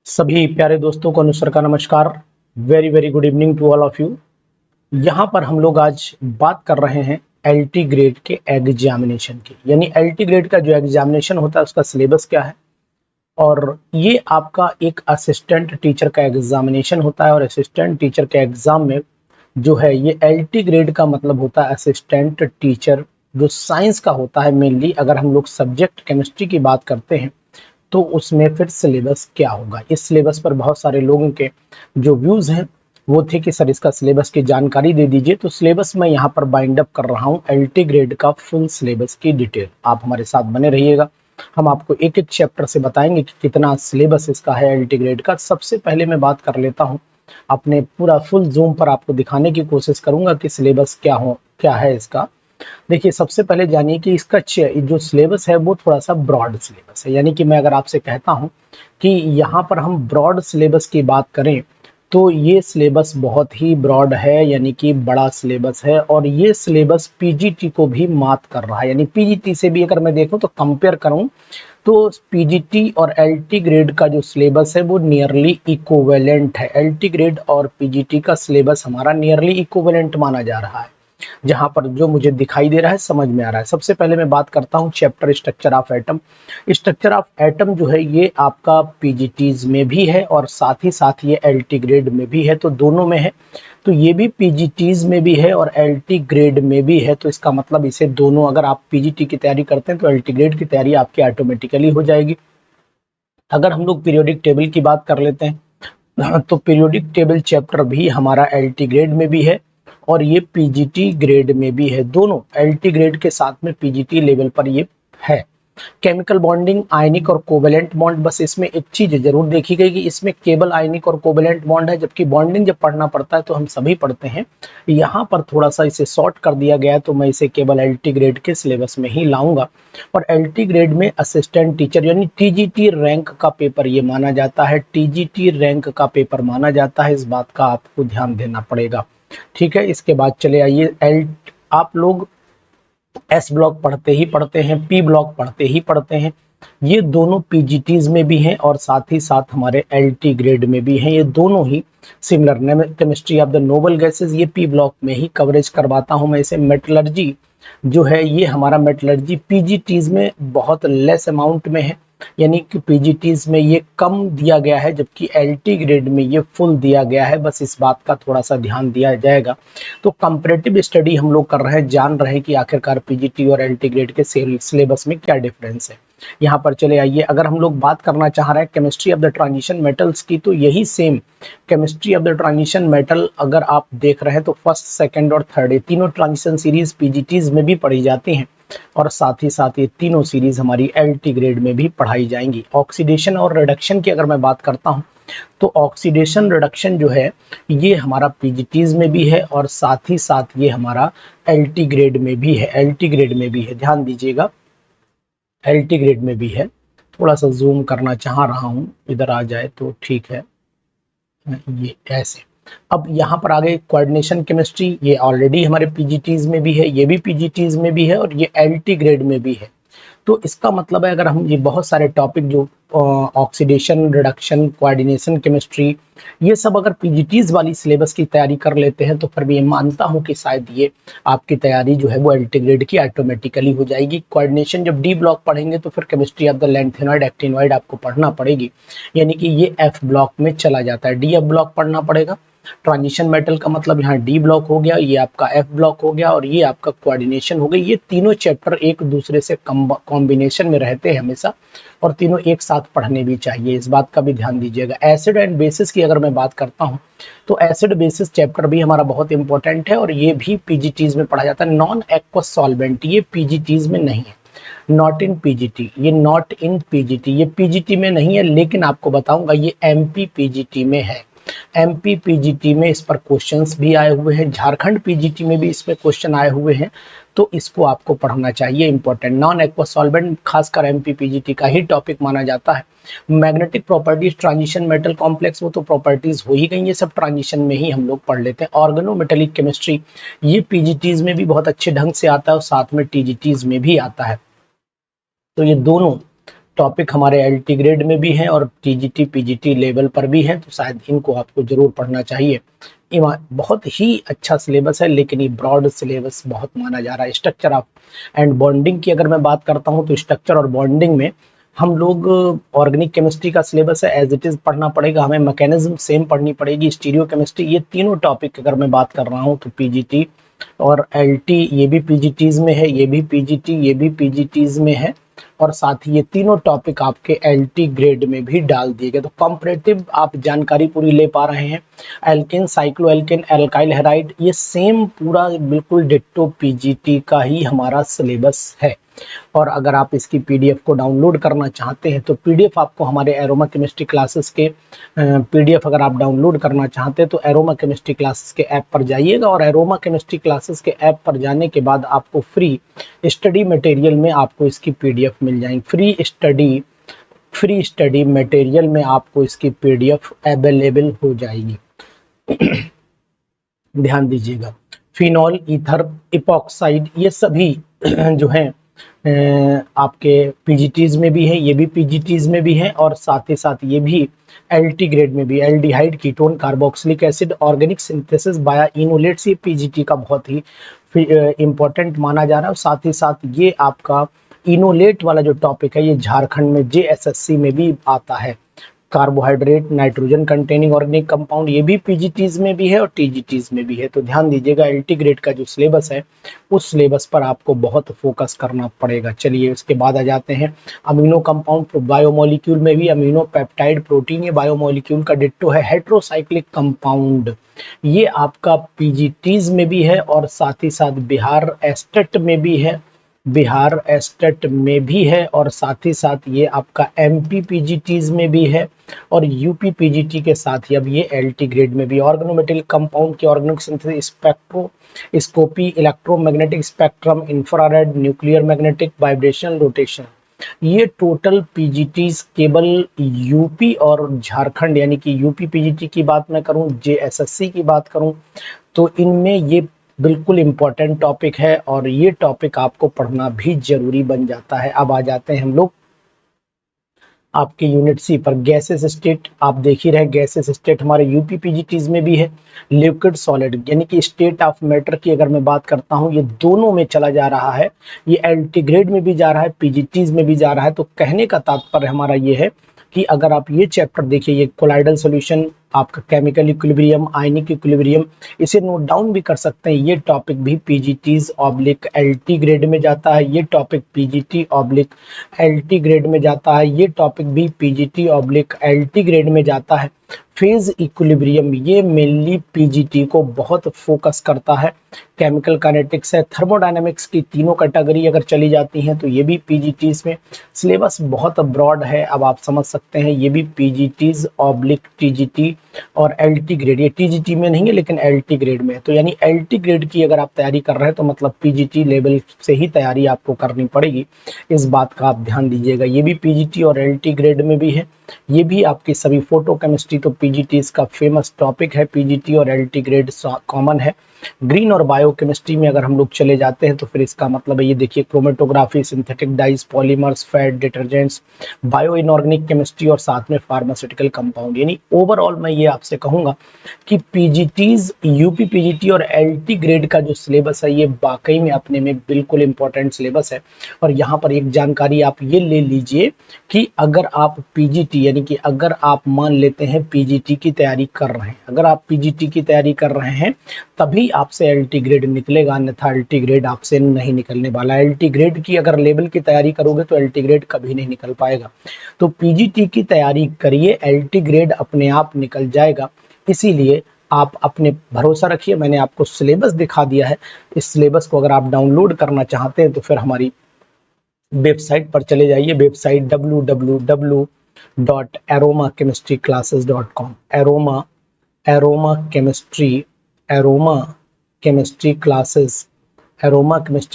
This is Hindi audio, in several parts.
सभी प्यारे दोस्तों को अनुसर का नमस्कार। Very very good evening to all of you. यहाँ पर हम लोग आज बात कर रहे हैं एलटी ग्रेड के एग्जामिनेशन की, यानी एलटी ग्रेड का जो एग्जामिनेशन होता है उसका सिलेबस क्या है। और ये आपका एक असिस्टेंट टीचर का एग्जामिनेशन होता है, और असिस्टेंट टीचर के एग्जाम में जो है ये एलटी ग्रेड का मतलब होता है असिस्टेंट टीचर, जो साइंस का होता है। मेनली अगर हम लोग सब्जेक्ट केमिस्ट्री की बात करते हैं तो उसमें फिर सिलेबस क्या होगा। इस सिलेबस पर बहुत सारे लोगों के जो व्यूज हैं वो थे कि सर इसका सिलेबस की जानकारी दे दीजिए, तो सिलेबस मैं यहाँ पर बाइंड अप कर रहा हूँ एलटी ग्रेड का फुल सिलेबस की डिटेल। आप हमारे साथ बने रहिएगा, हम आपको एक एक चैप्टर से बताएंगे कि कितना सिलेबस इसका है एलटी ग्रेड का। सबसे पहले मैं बात कर लेता हूँ, अपने पूरा फुल जूम पर आपको दिखाने की कोशिश करूंगा कि सिलेबस क्या है इसका। देखिए, सबसे पहले जानिए कि इसका जो सिलेबस है वो थोड़ा सा ब्रॉड सिलेबस है। यानी कि मैं अगर आपसे कहता हूं कि यहाँ पर हम ब्रॉड सिलेबस की बात करें तो ये सिलेबस बहुत ही ब्रॉड है, यानी कि बड़ा सिलेबस है। और ये सिलेबस पीजीटी को भी मात कर रहा है, यानी पीजीटी से भी अगर मैं देखूं तो कंपेयर करूं तो पीजीटी और एलटी ग्रेड का जो सिलेबस है वो नियरली इक्विवेलेंट है। एलटी ग्रेड और पीजीटी का सिलेबस हमारा नियरली इक्विवेलेंट माना जा रहा है। जहां पर जो मुझे दिखाई दे रहा है, समझ में आ रहा है। सबसे पहले मैं बात करता हूं chapter structure of atom. Structure of atom जो है ये आपका पीजीटीज में भी है और साथ ही साथ ये एलटी ग्रेड में भी है, तो दोनों में है। तो ये भी पीजीटीज में भी है और एलटी ग्रेड में भी है, तो इसका मतलब इसे दोनों, अगर आप पीजीटी की तैयारी करते हैं तो एलटी ग्रेड की तैयारी आपकी ऑटोमेटिकली हो जाएगी। अगर हम लोग पीरियोडिक टेबल की बात कर लेते हैं तो पीरियोडिक टेबल चैप्टर भी हमारा एलटी ग्रेड में भी है और ये पीजीटी ग्रेड में भी है। दोनों एलटी ग्रेड के साथ में पीजीटी लेवल पर ये है। केमिकल बॉन्डिंग, आयनिक और कोवेलेंट बॉन्ड, बस इसमें एक चीज जरूर देखी गई कि इसमें केवल आयनिक और कोवेलेंट बॉन्ड है, जबकि बॉन्डिंग जब पढ़ना पड़ता है तो हम सभी पढ़ते हैं। यहाँ पर थोड़ा सा इसे शॉर्ट कर दिया गया है, तो मैं इसे केवल एलटी ग्रेड के सिलेबस में ही लाऊंगा। और एलटी ग्रेड में असिस्टेंट टीचर यानी टीजीटी रैंक का पेपर ये माना जाता है, टीजीटी रैंक का पेपर माना जाता है। इस बात का आपको ध्यान देना पड़ेगा, ठीक है। इसके बाद चले आइए, आप लोग एस ब्लॉक पढ़ते ही पढ़ते हैं, पी ब्लॉक पढ़ते ही पढ़ते हैं। ये दोनों पीजीटीज में भी हैं और साथ ही साथ हमारे एलटी ग्रेड में भी हैं। ये दोनों ही similar. Chemistry of the noble gases ये पी ब्लॉक में ही कवरेज करवाता हूं मैं इसे। मेटलर्जी जो है ये हमारा मेटलर्जी पीजीटीज में बहुत लेस अमाउंट में है, यानी कि पीजीटीज में ये कम दिया गया है, जबकि एलटी ग्रेड में ये फुल दिया गया है। बस इस बात का थोड़ा सा ध्यान दिया जाएगा। तो कंपैरेटिव स्टडी हम लोग कर रहे हैं, जान रहे हैं कि आखिरकार पीजीटी और एलटी ग्रेड के सिलेबस में क्या डिफरेंस है। यहाँ पर चले आइए, अगर हम लोग बात करना चाह रहे हैं chemistry of the transition metals की, तो यही same chemistry of the transition metal अगर आप देख रहे हैं तो फर्स्ट, सेकंड और थर्ड ये तीनों ट्रांजिशन सीरीज पीजीटीज में भी पढ़ी जाती हैं और साथ ही साथ ये तीनों सीरीज हमारी एलटी ग्रेड में भी पढ़ाई जाएंगी। ऑक्सीडेशन और रिडक्शन की अगर मैं बात करता हूं तो ऑक्सीडेशन रिडक्शन जो है ये हमारा पीजीटीज में भी है और साथ ही साथ ये हमारा एलटी ग्रेड में भी है। एलटी ग्रेड में भी है, ध्यान दीजिएगा, एलटी ग्रेड में भी है। थोड़ा सा जूम करना चाह रहा हूं, इधर आ जाए तो ठीक है। ये ऐसे, अब यहाँ पर आ गए कोऑर्डिनेशन केमिस्ट्री, ये ऑलरेडी हमारे पीजीटीज में भी है, ये भी पीजीटीज में भी है और ये एलटी ग्रेड में भी है। तो इसका मतलब है अगर हम ये बहुत सारे टॉपिक जो ऑक्सीडेशन, रिडक्शन, कोऑर्डिनेशन केमिस्ट्री, ये सब अगर पीजीटीज वाली सिलेबस की तैयारी कर लेते हैं तो फिर मैं मानता हूं कि शायद ये आपकी तैयारी जो है वो एलटी ग्रेड की ऑटोमेटिकली हो जाएगी। कोऑर्डिनेशन जब डी ब्लॉक पढ़ेंगे तो फिर chemistry of the lanthanoid actinoid आपको पढ़ना पड़ेगी, यानी कि ये एफ ब्लॉक में चला जाता है। डी एफ ब्लॉक पढ़ना पड़ेगा। ट्रांजिशन मेटल का मतलब यहाँ डी ब्लॉक हो गया, ये आपका एफ ब्लॉक हो गया और ये आपका कोऑर्डिनेशन हो गई। ये तीनों चैप्टर एक दूसरे से कॉम्बिनेशन में रहते हैं हमेशा और तीनों एक साथ पढ़ने भी चाहिए, इस बात का भी ध्यान दीजिएगा। एसिड एंड बेसिस की अगर मैं बात करता हूँ तो एसिड बेसिस चैप्टर भी हमारा बहुत इंपॉर्टेंट है और ये भी पीजीटीज में पढ़ा जाता है। नॉन एक्वस सॉल्वेंट ये पीजीटीज में नहीं है, नॉट इन पीजीटी, ये नॉट इन पीजीटी, ये पीजीटी में नहीं है, लेकिन आपको बताऊंगा ये एमपी पीजीटी में है। एमपी पीजीटी में इस पर क्वेश्चंस भी आए हुए हैं, झारखंड पीजीटी में भी इस पे क्वेश्चन आए हुए हैं, तो इसको आपको पढ़ना चाहिए, इंपॉर्टेंट। नॉन एक्वस सॉल्वेंट खासकर एमपी पीजीटी का ही टॉपिक माना जाता है। Magnetic properties, transition metal complex, वो तो प्रॉपर्टीज हो ही गई, ये सब ट्रांजिशन में ही हम लोग पढ़ लेते हैं। ऑर्गेनोमेटेलिक केमिस्ट्री ये पीजीटीज में भी बहुत अच्छे ढंग से आता है और साथ में टीजीटीज में भी आता है। तो ये दोनों टॉपिक हमारे एलटी ग्रेड में भी हैं और टीजीटी पीजीटी लेवल पर भी हैं, तो शायद इनको आपको जरूर पढ़ना चाहिए। बहुत ही अच्छा सिलेबस है, लेकिन ये ब्रॉड सिलेबस बहुत माना जा रहा है। स्ट्रक्चर ऑफ एंड बॉन्डिंग की अगर मैं बात करता हूँ तो स्ट्रक्चर और बॉन्डिंग में हम लोग ऑर्गेनिक केमिस्ट्री का सिलेबस है, एज इट इज पढ़ना पड़ेगा हमें। मैकेनिज्म सेम पढ़नी पड़ेगी, स्टीरियो केमिस्ट्री, ये तीनों टॉपिक अगर मैं बात कर रहा हूँ तो पीजीटी और एलटी ये भी पीजीटीज में है, ये भी पीजीटी ये भी पीजीटीज में है, और साथ ही ये तीनों टॉपिक आपके एलटी ग्रेड में भी डाल दिए गए। तो कंपैरेटिव आप जानकारी पूरी ले पा रहे हैं। Alkane, cyclo alkane, alkyl halide, ये सेम पूरा बिल्कुल डिट्टो पीजीटी का ही हमारा सिलेबस है। और अगर आप इसकी पीडीएफ को डाउनलोड करना चाहते हैं तो पीडीएफ आपको हमारे एरोमा केमिस्ट्री क्लासेस के पीडीएफ अगर आप डाउनलोड करना चाहते हैं तो एरोमा केमिस्ट्री क्लासेस के ऐप पर जाइएगा, और एरोमा केमिस्ट्री क्लासेस के ऐप पर जाने के बाद आपको फ्री स्टडी मटेरियल में आपको इसकी पीडीएफ मिल जाएंगी। फ्री स्टडी मटेरियल में आपको इसकी पीडीएफ अवेलेबल हो जाएगी। ध्यान दीजिएगा, फिनॉल, ईथर, इपॉक्साइड, ये सभी जो हैं आपके पीजीटीज में भी है, ये भी पीजीटीज में भी है, और साथ ही साथ ये भी एलटी ग्रेड में भी। Aldehyde, ketone, carboxylic acid, organic synthesis, bio enolates, ये पीजीटी का बहुत ही इंपॉर्टेंट माना जा रहा है। और साथ ही साथ ये आपका इनोलेट वाला जो टॉपिक है ये झारखंड में जेएसएससी में भी आता है। Carbohydrate, nitrogen containing organic compound, ये भी पीजीटीज में भी है और टीजीटीज में भी है। तो ध्यान दीजिएगा, एलटी ग्रेड का जो सिलेबस है उस सिलेबस पर आपको बहुत फोकस करना पड़ेगा। चलिए उसके बाद आ जाते हैं अमीनो कंपाउंड। बायोमोलिक्यूल में भी अमीनो पेप्टाइड प्रोटीन, ये बायोमोलिक्यूल का डिट्टो है। हेट्रोसाइक्लिक कंपाउंड, ये आपका पीजीटीज में भी है और साथ ही साथ बिहार एस्टेट में भी है, बिहार एस्टेट में भी है, और साथ ही साथ ये आपका एमपी पीजीटीज में भी है और यूपी पीजीटी के साथ ही अब ये एलटी ग्रेड में भी। ऑर्गेनोमेटेरिक कंपाउंड की organic synthesis, spectroscopy, electromagnetic spectrum, infrared, nuclear magnetic, vibration, rotation, ये टोटल पीजीटीज केवल यूपी और झारखंड, यानी कि यूपी पीजीटी की बात मैं करूं, जेएसएससी की बात करूं, तो इनमें ये बिल्कुल इम्पोर्टेंट टॉपिक है और ये टॉपिक आपको पढ़ना भी जरूरी बन जाता है। अब आ जाते हैं हम लोग आपके यूनिट सी पर। गैसेस स्टेट आप देख ही रहे, गैसेस स्टेट हमारे यूपी पीजीटीज में भी है। लिक्विड सॉलिड यानी कि स्टेट ऑफ मैटर की अगर मैं बात करता हूं, ये दोनों में चला जा रहा है, ये एलटी ग्रेड में भी जा रहा है, पीजीटीज में भी जा रहा है। तो कहने का तात्पर्य हमारा ये है कि अगर आप ये चैप्टर देखिए, ये कोलाइडल सॉल्यूशन, आपका केमिकल इक्विलिब्रियम, आयनिक इक्विलिब्रियम, इसे नोट डाउन भी कर सकते हैं। ये टॉपिक भी पीजीटीज ऑब्लिक एलटी ग्रेड में जाता है, ये topic PGT oblique LT grade में जाता है, ये टॉपिक भी पीजीटी ऑब्लिक एलटी ग्रेड में जाता है। फेज इक्विलिब्रियम, ये मेनली पीजीटी को बहुत फोकस करता है। केमिकल काइनेटिक्स है, थर्मोडायनेमिक्स की तीनों कैटेगरी अगर चली जाती हैं तो ये भी पीजीटीज में। सिलेबस बहुत ब्रॉड है, अब आप समझ सकते हैं, ये भी पीजीटीज ऑब्लिक टीजीटी और एलटी ग्रेड, ये टीजीटी में नहीं है लेकिन एलटी ग्रेड में है। तो यानी एलटी ग्रेड की अगर आप तैयारी कर रहे हैं तो मतलब पीजीटी लेवल से ही तैयारी आपको करनी पड़ेगी, इस बात का आप ध्यान दीजिएगा। ये भी पीजीटी और एलटी ग्रेड में भी है, ये भी आपकी सभी फोटो केमिस्ट्री, तो पीजीटी इसका फेमस टॉपिक है, पीजीटी और एलटी ग्रेड कॉमन है। ग्रीन और बायो केमिस्ट्री में अगर हम लोग चले जाते हैं तो फिर इसका मतलब है, ये देखिए, chromatography, synthetic dies, polymers, fat, detergents, bio inorganic chemistry और साथ में फार्मास्यूटिकल कंपाउंड। यानी ओवरऑल मैं ये आपसे कहूंगा कि पीजीटीज, यूपी पीजीटी और एलटी ग्रेड का जो सिलेबस है ये वाकई में अपने में बिल्कुल इंपॉर्टेंट सिलेबस है। और यहाँ पर एक जानकारी आप ये ले लीजिए कि अगर आप पीजीटी, यानी कि अगर आप मान लेते हैं पीजीटी की तैयारी कर रहे हैं, अगर आप पीजीटी की तैयारी कर रहे हैं तभी आपसे एलटी ग्रेड निकलेगा, अन्यथा एलटी ग्रेड आपसे नहीं निकलने वाला। एलटी ग्रेड की अगर लेवल की तैयारी करोगे तो एलटी ग्रेड कभी नहीं निकल पाएगा। तो पीजीटी की तैयारी करिए, एलटी ग्रेड अपने आप निकल जाएगा। इसीलिए आप अपने भरोसा रखिए, मैंने आपको सिलेबस दिखा दिया है। इस सिलेबस को अगर आप डाउनलोड करना चाहते हैं तो फिर हमारी वेबसाइट पर चले जाइए, website www.aromachemistryclasses.com, aroma chemistry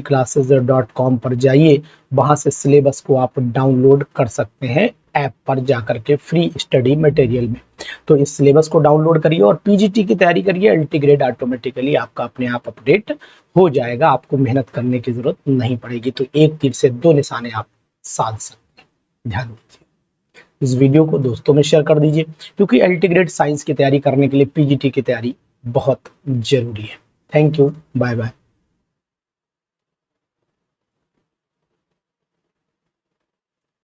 classes.com पर जाइए, वहां से सिलेबस को आप डाउनलोड कर सकते हैं ऐप पर जाकर के फ्री स्टडी मटेरियल में। तो इस सिलेबस को डाउनलोड करिए और पीजीटी की तैयारी करिए, एलटी ग्रेड ऑटोमेटिकली आपका अपने आप अपडेट हो जाएगा, आपको मेहनत करने की जरूरत नहीं पड़ेगी। तो एक तीर से दो निशाने आप साध सकते हैं। ध्यान दीजिए। इस वीडियो को दोस्तों में शेयर कर दीजिए, क्योंकि एलटी ग्रेड साइंस की तैयारी करने के लिए पीजीटी की तैयारी बहुत जरूरी है। Thank you, bye bye.